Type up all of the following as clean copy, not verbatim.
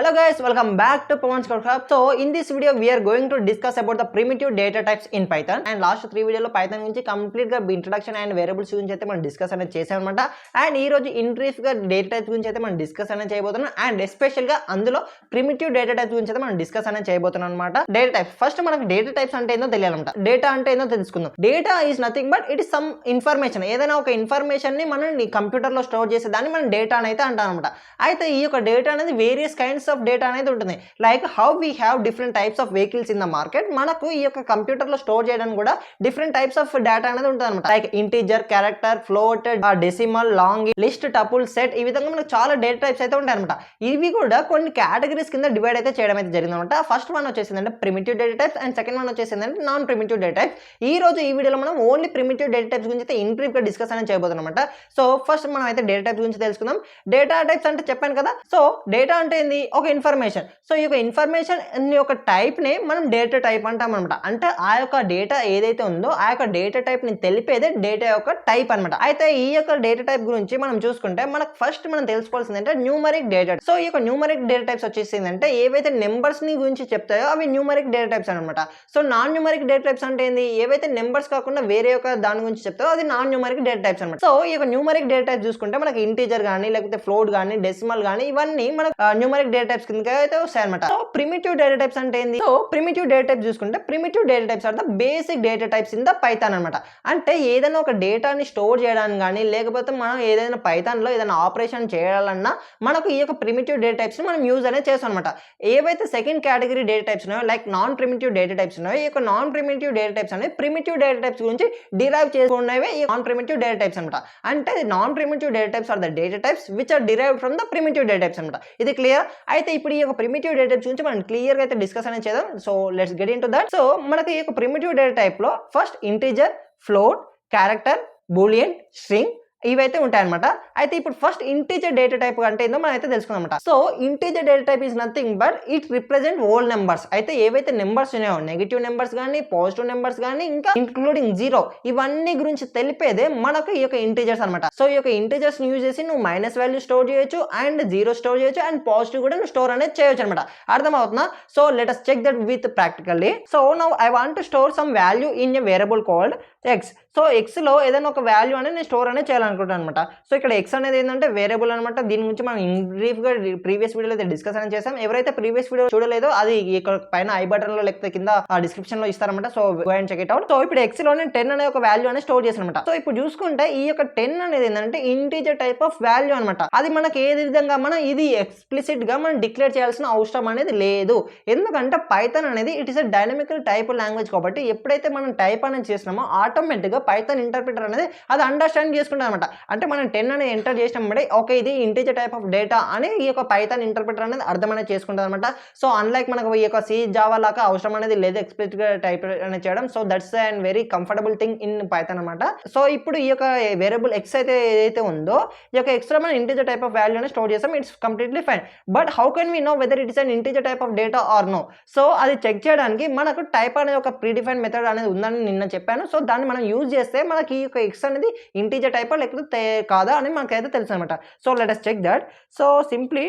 Hello guys, welcome back to Pawan's Code Club. So in this video we are going to discuss about the primitive data types in Python and last 3 వీడియోలో Python గురించి complete గా introduction and variables గురించి అయితే మనం discuss అనేది చేసామన్నమాట. And ఈ రోజు ఇన్ బ్రీఫ్ గా డేటా టైప్స్ గురించి అయితే మనం డిస్కస్ అనేది చేయబోతున్నాం అండ్ ఎస్పెషల్ గా అందులో ప్రిమిటివ్ డేటా టైప్స్ గురించి అయితే మనం డిస్కస్ అనేది చేయబోతున్నాం అన్నమాట. డేటా టైప్స్ ఫస్ట్ మనకు డేటా టైప్స్ అంటే ఏందో తెలియాలన్నమాట. డేటా అంటే ఏందో తెలుసుకుందాం. Data is nothing but it is some information. ఏదైనా ఒక ఇన్ఫర్మేషన్ ని మనం కంప్యూటర్ లో స్టోర్ చేసే దాన్ని మనం డేటా అని అయితే అంటాం అన్నమాట. అయితే ఈ యొక్క డేటా అనేది వేరియస్ కైండ్స్ ఆఫ్ డేటా అనేది ఉంటుంది. Like how we have different types of vehicles in the market. మనకు ఈ యొక్క కంప్యూటర్ లో స్టోర్ చేయడానికి కూడా డిఫరెంట్ టైప్స్ ఆఫ్ డేటా అనేది ఉంటుంది అనమాట. Like integer, character, float, decimal, long, list, tuple, set, ఈ విధంగా మనకు చాలా డేటా టైప్స్ అయితే ఉంటాయి అనమాట. ఇవి కూడా కొన్ని కేటగిరీస్ కింద డివైడ్ అయితే చేయడం అయితే జరిగింది అనమాట. ఫస్ట్ వన్ వచ్చేసిందంటే primitive data types and second one వచ్చేసిందంటే నాన్ ప్రిమిటివ్ డేటా టైప్స్. ఈ రోజు ఈ వీడియోలో మనం ఓన్లీ ప్రిమిటివ్ డేటా టైప్స్ గురించి అయితే ఇన్ బ్రీఫ్ గా డిస్కస్ అనేది చేయబోతున్నాం అనమాట. సో ఫస్ట్ మనం అయితే డేటా టైప్స్ గురించి తెలుసుకుందాం. డేటా టైప్స్ అంటే చెప్పాను కదా, సో డేటా అంటే ఏంది, ఒక ఇన్ఫర్మేషన్. సో ఈ యొక్క ఇన్ఫర్మేషన్ యొక్క టైప్ ని మనం డేటా టైప్ అంటాం అనమాట. అంటే ఆ యొక్క డేటా ఏదైతే ఉందో ఆ యొక్క డేటా టైప్ ని తెలిపేదే డేటా యొక్క టైప్ అనమాట. అయితే ఈ యొక్క డేటా టైప్ గురించి మనం చూసుకుంటే మనకు ఫస్ట్ మనం తెలుసుకోవాల్సింది అంటే న్యూమరిక్ డేటా. సో ఈ యొక్క న్యూమరిక్ డేటా టైప్స్ వచ్చేసిందంటే ఏవైతే నెంబర్స్ ని గురించి చెప్తాయో అవి న్యూమరిక్ డేటా టైప్స్ అనమాట. So non numeric data types అంటే ఏంది, ఏవైతే నెంబర్స్ కాకుండా వేరే యొక్క దాని గురించి చెప్తాయో అది నాన్ న్యూమరిక్ డేటా టైప్స్ అనమాట. సో ఈ యొక్క న్యూమరిక్ డేటా టైప్ చూసుకుంటే మనకి ఇంటీజర్ కానీ లేకపోతే ఫ్లోట్ కానీ డెసిమల్ కానీ ఇవన్నీ మనకు న్యూమరిక్ డేటా టైప్స్ కింద అయితే వస్తాయి అనమాట. సో ప్రిమిటివ్ డేటా టైప్స్ అంటే ఏంది, సో ప్రిమిటివ్ డేటా టైప్స్ చూసుకుంటే primitive data types are the basic data types in the Python అనమాట. అంటే ఏదైనా ఒక డేటాని స్టోర్ చేయడానికి కానీ లేకపోతే మనం ఏదైనా పైథాన్ లో ఏదైనా ఆపరేషన్ చేయాలన్నా మనకు ఈ యొక్క ప్రిమిటివ్ డేటా టైప్స్ మనం యూజ్ అనేది చేస్తాం అనమాట. ఏవైతే సెకండ్ కేటగిరీ డేటా టైప్స్ ఉన్నాయో like non primitive data types ఉన్నాయో ఈ యొక్క నాన్ ప్రిమిటివ్ డేటా టైప్స్ అనేవి ప్రిమిటివ్ డేటా టైప్స్ గురించి డిరైవ్ చేసుకున్నవే ఈ నాన్ ప్రిమిటివ్ డేటా టైప్స్ అనమాట. అంటే non primitive data types are the data types which are derived from the primitive data types అనమాట. ఇది క్లియర్. అయితే ఇప్పుడు ఈ యొక్క ప్రిమిటివ్ డేటా టైప్స్ గురించి మనం క్లియర్ గా అయితే డిస్కస్ అనేది చేద్దాం. So let's get into that. So మనకి ఈ యొక్క ప్రిమిటివ్ డేటా టైప్ లో first integer, float, character, Boolean, string ఇవైతే ఉంటాయన్నమాట. అయితే ఇప్పుడు ఫస్ట్ ఇంటీజర్ డేటా టైప్ అంటే ఏందో మనం అయితే తెలుసుకుందాం అనమాట. So integer data type is nothing but it represent whole numbers. అయితే ఏవైతే నెంబర్స్ ఉన్నాయో నెగిటివ్ నెంబర్స్ కానీ పాజిటివ్ నెంబర్స్ కానీ ఇంకా ఇంక్లూడింగ్ జీరో ఇవన్నీ గురించి తెలిపేదే మనకు ఈ యొక్క ఇంటీజర్స్ అనమాట. సో ఈ యొక్క ఇంటీజర్స్ యూజ్ చేసి నువ్వు మైనస్ వాల్యూ స్టోర్ చేయొచ్చు అండ్ జీరో స్టోర్ చేయొచ్చు అండ్ పాజిటివ్ కూడా నువ్వు స్టోర్ అనేది చేయొచ్చు అనమాట. అర్థమవుతుందా? So let us check that with practically. So now I want to store some value in a variable called X. So X లో ఏదైనా ఒక వాల్యూ అనేది నేను స్టోర్ అనేది చేయాలనుకుంటాను అనమాట. సో ఇక్కడ ఎక్స్ అనేది ఏంటంటే వేరియబుల్ అనమాట. దీని గురించి మనం ఇన్ బ్రీఫ్ గా ప్రీవియస్ వీడియోలో అయితే డిస్కస్ అనేది చేసాం. ఎవరైతే ప్రీవియస్ వీడియో చూడలేదో అది ఇక్కడ పైన ఐ బటన్ లో లేకపోతే కింద డిస్క్రిప్షన్ లో ఇస్తారనమాట. So go and check it out. So ఇప్పుడు ఎక్స్ లో నేను 10 అనే ఒక వాల్యూ అనేది స్టోర్ చేశాను అనమాట. సో ఇప్పుడు చూసుకుంటే ఈ యొక్క 10 అనేది ఏంటంటే ఇంటీజర్ టైప్ ఆఫ్ వాల్యూ అనమాట. అది మనకి ఏ విధంగా మనం ఇది ఎక్స్ప్లిసిట్ గా మనం డిక్లేర్ చేయాల్సిన అవసరం అనేది లేదు. ఎందుకంటే పైథాన్ అనేది it is a dynamical type language కాబట్టి ఎప్పుడైతే మనం టైప్ అనేది చేసినామో ఆటోమేటిక్ గా పైథాన్ ఇంటర్ప్రిటర్ అనేది అది అండర్స్టాండ్ చేసుకుంటాం అనమాట. అంటే మనం 10 అనేది ఎంటర్ చేసినప్పుడు ఓకే ఇది ఇంటీజర్ టైప్ ఆఫ్ డేటా అని ఈ యొక్క పైథాన్ ఇంటర్ప్రిటర్ అనేది అర్థం అనేది చేసుకుంటాం అనమాట. సో అన్లైక్ మనకు ఈ యొక్క సి జావా లాగా అవసరం అనేది లేదు ఎక్స్ప్లిసిట్ గా టైప్ అనేది చేయడం. So that's and very comfortable thing in Python అనమాట. సో ఇప్పుడు ఈ యొక్క వేరియబుల్ ఎక్స్ అయితే ఏదైతే ఉందో ఈ యొక్క ఎక్స్ లో మనం ఇంటీజర్ టైప్ ఆఫ్ వాల్యూ అనేది స్టోర్ చేస్తాం. It's completely fine. But how can we know whether it is an integer type of data or no? So అది చెక్ చేయడానికి మనకు టైప్ అనేది ఒక ప్రీడిఫైన్ మెథడ్ అనేది ఉందని నిన్న చెప్పాను. సో దాన్ని మనం యూజ్ చేస్తే మనకి ఈ యొక్క ఎక్స్ అనేది ఇంటీజర్ టైప్ లేకపోతే కాదా అని మనకైతే తెలుసు అనమాట. So let us check that. So simply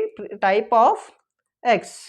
type of X.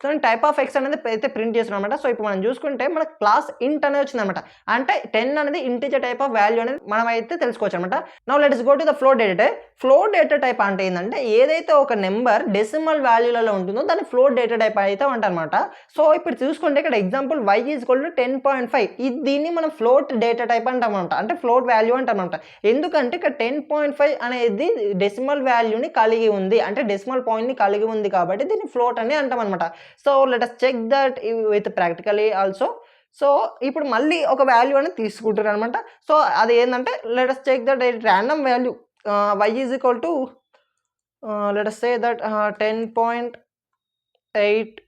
So నేను టైప్ ఆఫ్ ఎక్స్ అనేది అయితే ప్రింట్ చేస్తున్నాను అనమాట. సో ఇప్పుడు మనం చూసుకుంటే మనకు క్లాస్ ఇంట్ అనేది వచ్చింది అనమాట. అంటే 10 అనేది ఇంటీజర్ టైప్ ఆఫ్ వాల్యూ అనేది మనం అయితే తెలుసుకోవచ్చు అనమాట. Now let us go to the float data type. Float data type అంటే ఏంటంటే ఏదైతే ఒక నెంబర్ డెసిమల్ వాల్యూలలో ఉంటుందో దాన్ని ఫ్లోట్ డేటా టైప్ అయితే అంటారనమాట. సో ఇప్పుడు చూసుకుంటే ఇక్కడ example y is equal to 10.5 దీన్ని మనం ఫ్లోట్ డేటా టైప్ అంటామన్నమాట. అంటే ఫ్లోట్ వాల్యూ అంటామన్నమాట. ఎందుకంటే ఇక్కడ 10.5 అనేది డెసిమల్ వాల్యూని కలిగి ఉంది, అంటే డెసిమల్ పాయింట్ ని కలిగి ఉంది కాబట్టి దీన్ని ఫ్లోట్ అని అంటాం అనమాట. So let us check that with practically also. So ఇప్పుడు మళ్ళీ ఒక వాల్యూ అనేది తీసుకుంటారు అనమాట. సో అది ఏంటంటే let us check that random value y is equal to let us say that 10.89.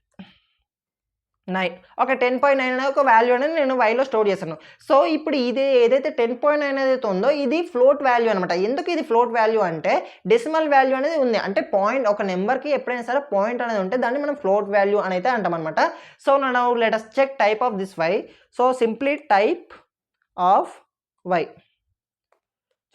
Okay 10.9 అనే ఒక వాల్యూ అనేది నేను వైలో స్టోర్ చేశాను. సో ఇప్పుడు ఇది ఏదైతే 10.9 ఏదైతే ఉందో ఇది ఫ్లోట్ వాల్యూ అనమాట. ఎందుకు ఇది ఫ్లోట్ వాల్యూ అంటే డెసిమల్ వాల్యూ అనేది ఉంది, అంటే పాయింట్ ఒక నెంబర్కి ఎప్పుడైనా సరే పాయింట్ అనేది ఉంటే దాన్ని మనం ఫ్లోట్ వాల్యూ అని అయితే అంటాం అనమాట. So now let us check type of this Y. So simply type of Y.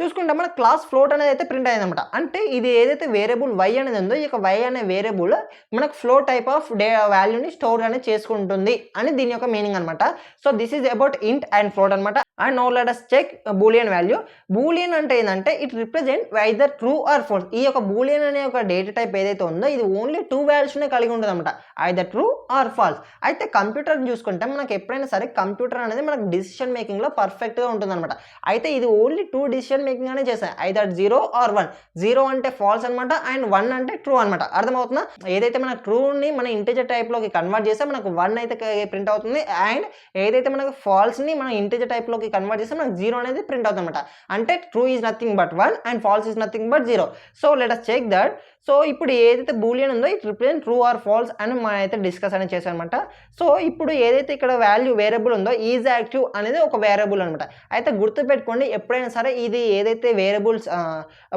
చూసుకుంటే మన క్లాస్ ఫ్లోట్ అనేది అయితే ప్రింట్ అయిందనమాట. అంటే ఇది ఏదైతే వేరియబుల్ y అనేది ఉందో, ఈ యొక్క y అనే వేరియబుల్ మనకు ఫ్లోట్ టైప్ ఆఫ్ వాల్యూని స్టోర్ అనేది చేసుకుంటుంది అని దీని యొక్క మీనింగ్ అనమాట. So this is about int and float అనమాట. And now let us check Boolean value. Boolean అంటే ఏంటంటే it represent either true or false. ఈ యొక్క బూలియన్ అనే ఒక డేటా టైప్ ఏదైతే ఉందో ఇది ఓన్లీ 2 వాల్యూస్నే కలిగి ఉంటుంది అనమాట, ఐదర్ ట్రూ ఆర్ ఫాల్స్. అయితే కంప్యూటర్ చూసుకుంటే మనకు ఎప్పుడైనా సరే కంప్యూటర్ అనేది మనకు డిసిషన్ మేకింగ్లో పర్ఫెక్ట్గా ఉంటుంది అనమాట. అయితే ఇది ఓన్లీ 2 డిసిషన్ మేకింగ్ అనే చేస్తాయి, ఐదర్ 0 ఆర్ 1. 0 అంటే ఫాల్స్ అనమాట అండ్ 1 అంటే ట్రూ అనమాట. అర్థమవుతుందా? ఏదైతే మన ట్రూని మన ఇంటిజర్ టైప్లోకి కన్వర్ట్ చేస్తే మనకు 1 అయితే ప్రింట్ అవుతుంది, అండ్ ఏదైతే మనకు ఫాల్స్ని మన ఇంటిజర్ టైప్లోకి కన్వర్ట్ చేస్తే మనకు 0 అనేది ప్రింట్ అవుతుంది అనమాట. అంటే true is nothing but 1 and false is nothing but 0. So let us check that. So ఇప్పుడు ఏదైతే బూలియన్ ఉందో it represent true or false అని మనం అయితే డిస్కస్ అనేది చేసాం అనమాట. సో ఇప్పుడు ఏదైతే ఇక్కడ వాల్యూ వేరియబుల్ ఉందో ఈజ్ యాక్టివ్ అనేది ఒక వేరియబుల్ అనమాట. అయితే గుర్తుపెట్టుకోండి, ఎప్పుడైనా సరే ఇది ఏదైతే వేరియబుల్స్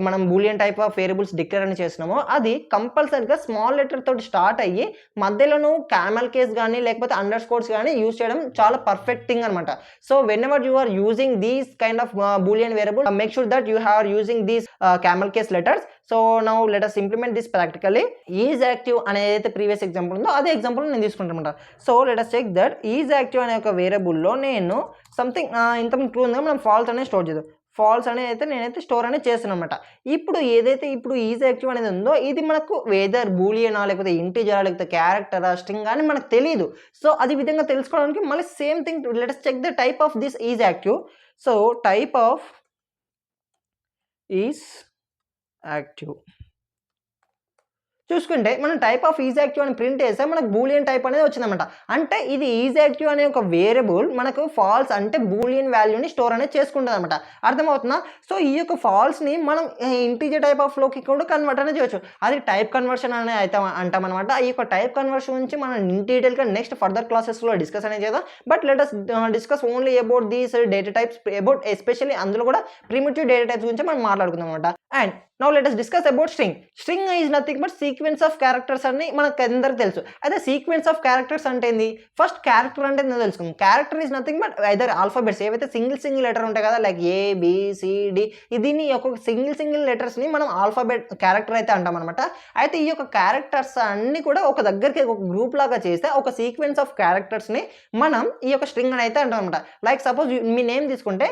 మనం Boolean type of variables declare అని చేసినామో అది కంపల్సరీగా స్మాల్ లెటర్ తోటి స్టార్ట్ అయ్యి మధ్యలో నువ్వు క్యామెల్ కేస్ కానీ లేకపోతే అండర్ స్కోర్స్ కానీ యూజ్ చేయడం చాలా పర్ఫెక్ట్ థింగ్ అనమాట. So whenever you are using these kind of Boolean variable, make sure that you have using these camel case letters. So now let us implement this practically. Is active అనేది previous example ఉందో అదే example నేను తీసుకుంటాను. So let us check that is active అనే ఒక వేరియబుల్లో నేను something ఇంతకుముందు true ఉందో మనం ఫాల్స్ అనేది స్టోర్ చేద్దాం. ఫాల్స్ అనేది అయితే నేనైతే స్టోర్ అనేది చేస్తాను అనమాట. ఇప్పుడు ఏదైతే ఇప్పుడు ఈజ్ యాక్టివ్ అనేది ఉందో ఇది మనకు వెదర్ బూలియనా లేకపోతే ఇంటిజరా లేకపోతే క్యారెక్టరా స్ట్రింగ్ అని మనకు తెలియదు. సో అది విధంగా తెలుసుకోవడానికి మళ్ళీ same thing let us check the type of this is active. So type of is active చూసుకుంటే మనం టైప్ ఆఫ్ ఈజ్ యాక్టివ్ అని ప్రింట్ చేస్తే మనకు బూలియన్ టైప్ అనేది వచ్చిందన్నమాట. అంటే ఇది ఈజ్ యాక్టివ్ అనే ఒక వేరియబుల్ మనకు ఫాల్స్ అంటే బూలియన్ వాల్యూని స్టోర్ అనేది చేసుకుంటుంది అనమాట. అర్థమవుతుందా? సో ఈ యొక్క ఫాల్స్ని మనం ఇంటీజర్ టైప్ ఆఫ్ లోకి కూడా కన్వర్ట్ అనేది చేయొచ్చు. అది టైప్ కన్వర్షన్ అనేది అయితే అంటాం అనమాట. ఈ యొక్క టైప్ కన్వర్షన్ గురించి మనం ఇన్ డీటెయిల్గా నెక్స్ట్ ఫర్దర్ క్లాసెస్లో డిస్కస్ అనేది చేద్దాం. But let us discuss only about these data types, about especially అందులో కూడా ప్రిమిటివ్ డేటా టైప్స్ గురించి మనం మాట్లాడుకుందాం అనమాట. And now let us discuss about string. String is nothing but sequence of characters అని మనకు అందరికి తెలుసు. అయితే సీక్వెన్స్ ఆఫ్ క్యారెక్టర్స్ అంటే ఏంది? ఫస్ట్ క్యారెక్టర్ అంటే నేను తెలుసుకుందాం. Character is nothing but either alphabets ఏవైతే సింగిల్ లెటర్ ఉంటాయి కదా, like A B C D, దీన్ని ఒక్కొక్క సింగిల్ లెటర్స్ని మనం ఆల్ఫాబెట్ క్యారెక్టర్ అయితే అంటాం అనమాట. అయితే ఈ యొక్క క్యారెక్టర్స్ అన్ని కూడా ఒక దగ్గరికి ఒక గ్రూప్ లాగా చేస్తే ఒక సీక్వెన్స్ ఆఫ్ క్యారెక్టర్స్ని మనం ఈ యొక్క స్ట్రింగ్ అని అయితే అంటాం అనమాట. లైక్ సపోజ్ మీ నేమ్ తీసుకుంటే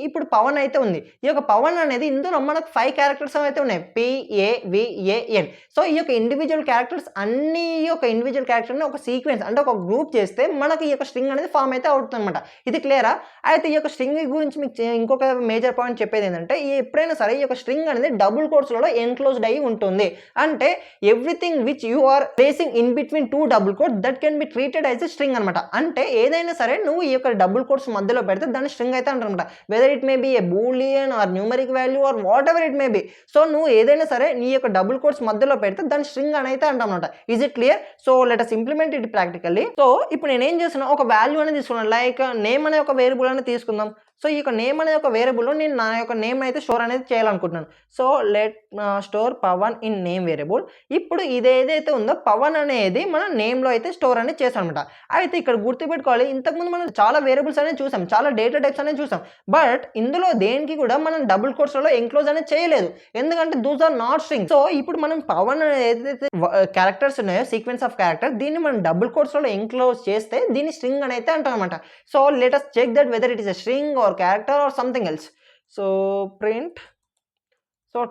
ఇప్పుడు పవన్ అయితే ఉంది. ఈ యొక్క పవన్ అనేది ఇందులో మనకు 5 క్యారెక్టర్స్ అయితే ఉన్నాయి, PAVAN. సో ఈ యొక్క ఇండివిజువల్ క్యారెక్టర్స్ అన్ని యొక్క ఇండివిజువల్ క్యారెక్టర్ని ఒక సీక్వెన్స్ అంటే ఒక గ్రూప్ చేస్తే మనకి ఈ యొక్క స్ట్రింగ్ అనేది ఫామ్ అయితే అవుతుంది అనమాట. ఇది క్లియరా? అయితే ఈ యొక్క స్ట్రింగ్ గురించి మీకు ఇంకొక మేజర్ పాయింట్ చెప్పేది ఏంటంటే ఎప్పుడైనా సరే ఈ యొక్క స్ట్రింగ్ అనేది డబుల్ కోట్స్లలో ఎన్క్లోజ్డ్ అయ్యి ఉంటుంది. అంటే everything which you are placing in between 2 double quotes that can be treated as a string అనమాట. అంటే ఏదైనా సరే నువ్వు ఈ యొక్క డబుల్ కోట్స్ మధ్యలో పెడితే దాన్ని స్ట్రింగ్ అయితే అంటారనమాట. Whether it may be a Boolean or numeric value or whatever it may be. So నువ్వు ఏదైనా సరే నీ యొక్క డబుల్ కోట్స్ మధ్యలో పెడితే దాన్ని స్ట్రింగ్ అని అయితే అంటాం అనమాట. Is it clear? So let us implement it practically. So ఇప్పుడు నేను ఏం చేస్తున్నా, ఒక వాల్యూ అనేది తీసుకున్నాను, లైక్ నేమ్ అనే ఒక వేరియబుల్ అనేది తీసుకుందాం. సో ఈ యొక్క నేమ్ అనే ఒక వేరియబుల్లో నేను నా యొక్క నేమ్ అయితే స్టోర్ అనేది చేయాలనుకుంటున్నాను. So let store Pavan in name variable. ఇప్పుడు ఇది ఏదైతే ఉందో పవన్ అనేది మన నేమ్లో అయితే స్టోర్ అనేది చేసాం అనమాట. అయితే ఇక్కడ గుర్తుపెట్టుకోవాలి, ఇంతకుముందు మనం చాలా వేరియబుల్స్ అనేది చూసాం, చాలా డేటా టైప్స్ అనేది చూసాం. బట్ ఇందులో దేనికి కూడా మనం డబుల్ కోట్స్లలో ఎంక్లోజ్ అనేది చేయలేదు, ఎందుకంటే those are not string. So ఇప్పుడు మనం పవన్ ఏదైతే క్యారెక్టర్స్ ఉన్నాయో సీక్వెన్స్ ఆఫ్ క్యారెక్టర్, దీన్ని మనం డబుల్ కోట్స్లలో ఎంక్లోజ్ చేస్తే దీన్ని స్ట్రింగ్ అని అయితే అంటాం అనమాట. So let us check that whether it is a string or character or something else. So print, so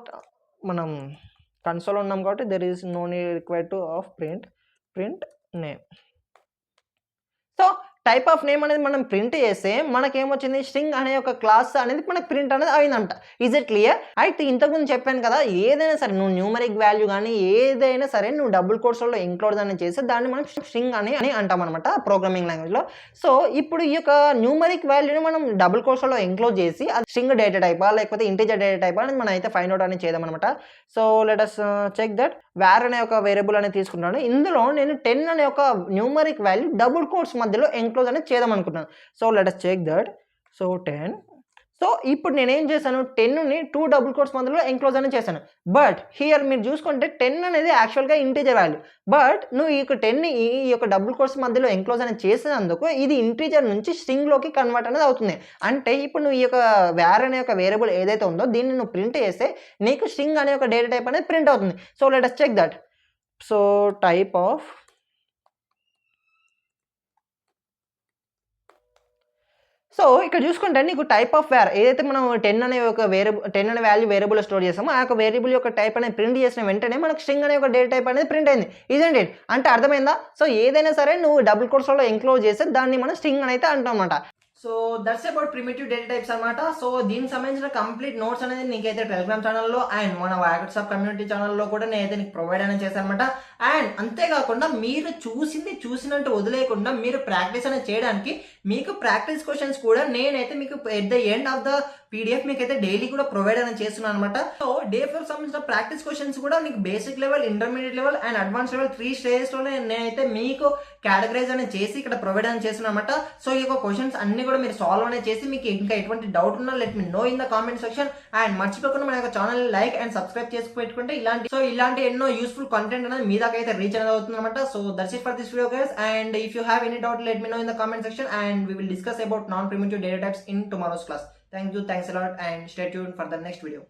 మనం కన్సోల్ ఉన్నాం కాబట్టి there is no need required to of print name. So type of name అనేది మనం print చేస్తే మనకేమొచ్చింది, string అనే ఒక class అనేది మనకు ప్రింట్ అనేది అయిందంట. Is it clear? అయితే ఇంతకుముందు చెప్పాను కదా, ఏదైనా సరే నువ్వు న్యూమరిక్ వాల్యూ కానీ ఏదైనా సరే నువ్వు డబుల్ కోట్స్లో ఇంక్లూడ్ అని చేస్తే దాన్ని మనం స్ట్రింగ్ అని అంటాం అనమాట ప్రోగ్రామింగ్ లాంగ్వేజ్లో. సో ఇప్పుడు ఈ యొక్క న్యూమరిక్ వాల్యూని మనం డబుల్ కోట్స్లో ఇంక్లూడ్ చేసి అది స్ట్రింగ్ డేటా టైపా లేకపోతే ఇంటిజర్ డేటా టైపా అని మనం అయితే ఫైండ్ అవుట్ అనేది చేద్దాం అనమాట. So let us check that. Var అనే ఒక వేరియబుల్ అనేది తీసుకుంటాను. ఇందులో నేను 10 అనే ఒక న్యూమరిక్ వాల్యూ డబుల్ కోట్స్ మధ్యలో ఎంక్లోజ్ అనేది చేద్దాం అనుకుంటున్నాను. So let us check that. So 10. So ఇప్పుడు నేనేం చేశాను, 10ని 2 డబుల్ కోట్స్ మధ్యలో ఎంక్లోజ్ అని చేశాను. బట్ హియర్ మీరు చూసుకుంటే 10 అనేది యాక్చువల్‌గా ఇంటిజర్ వాల్యూ. బట్ నువ్వు ఈ యొక్క 10ని ఈ యొక్క డబుల్ కోట్స్ మధ్యలో ఎంక్లోజ్ అనేది చేసినందుకు ఇది ఇంటిజర్ నుంచి స్ట్రింగ్‌లోకి కన్వర్ట్ అనేది అవుతుంది. అంటే ఇప్పుడు నువ్వు ఈ యొక్క వార్ అనే యొక్క వేరియబుల్ ఏదైతే ఉందో దీన్ని నువ్వు ప్రింట్ చేస్తే నీకు స్ట్రింగ్ అనే ఒక డేటా టైప్ అనేది ప్రింట్ అవుతుంది. So let us check that. So type of so ఇక్కడ చూసుకుంటే నీకు టైప్ ఆఫ్ వేర్ ఏదైతే మనం 10 అనే ఒక 10 అనే వాల్యూ వేరియబుల్ స్టోర్ చేసామో ఆ యొక్క వేరియబుల్ యొక్క టైప్ అనేది ప్రింట్ చేసిన వెంటనే మనకు స్ట్రింగ్ అనే ఒక డేటా టైప్ అనేది ప్రింట్ అయింది. Isn't it? అంటే అర్థమైందా? సో ఏదైనా సరే నువ్వు డబుల్ కోట్స్‌లో ఎంక్లోజ్ చేస్తే దాన్ని మనం స్ట్రింగ్ అని అయితే అంటామన్నమాట. So that's about primitive data types అనమాట. సో దీనికి సంబంధించిన కంప్లీట్ నోట్స్ అనేది నీకైతే టెలిగ్రామ్ ఛానల్లో అండ్ మన వాట్సాప్ కమ్యూనిటీ ఛానల్లో కూడా నేనైతే నీకు ప్రొవైడ్ అనేది చేశాను అనమాట. అండ్ అంతేకాకుండా మీరు చూసినట్టు వదిలేయకుండా మీరు ప్రాక్టీస్ అనేది చేయడానికి మీకు ప్రాక్టీస్ క్వశ్చన్స్ కూడా నేనైతే మీకు at the end of the PDF మీకు అయితే డైలీ కూడా ప్రొవైడ్ అనేది చేస్తున్నాను అనమాట. సో డే 4 సంబంధించిన ప్రాక్టీస్ క్వశ్చన్స్ కూడా మీకు basic level, intermediate level and advance level 3 స్టేజెస్లోనే నేనైతే మీకు కేటగరైజ్ అనేది చేసి ఇక్కడ ప్రొవైడ్ అనేది చేస్తున్నాను అనమాట. సో ఈ యొక్క క్వశ్చన్స్ అన్ని కూడా మీరు సాల్వ్ అనేది చేసి మీకు ఇంకా ఎటువంటి డౌట్ ఉన్నా let me know in the comment section. And మర్చిపోకుండా మన యొక్క ఛానల్ లైక్ అండ్ సబ్స్క్రైబ్ చేసి పెట్టుకుంటే ఇలాంటి ఎన్నో యూస్ఫుల్ కంటెంట్ అనేది మీ దాకా అయితే రీచ్ అనేది అవుతుంది అనమాట. So that's it for this video guys. And if you have any doubt let me know in the comment section and we will discuss about non-primitive data types in tomorrow's class. Thank you, thanks a lot and stay tuned for the next video.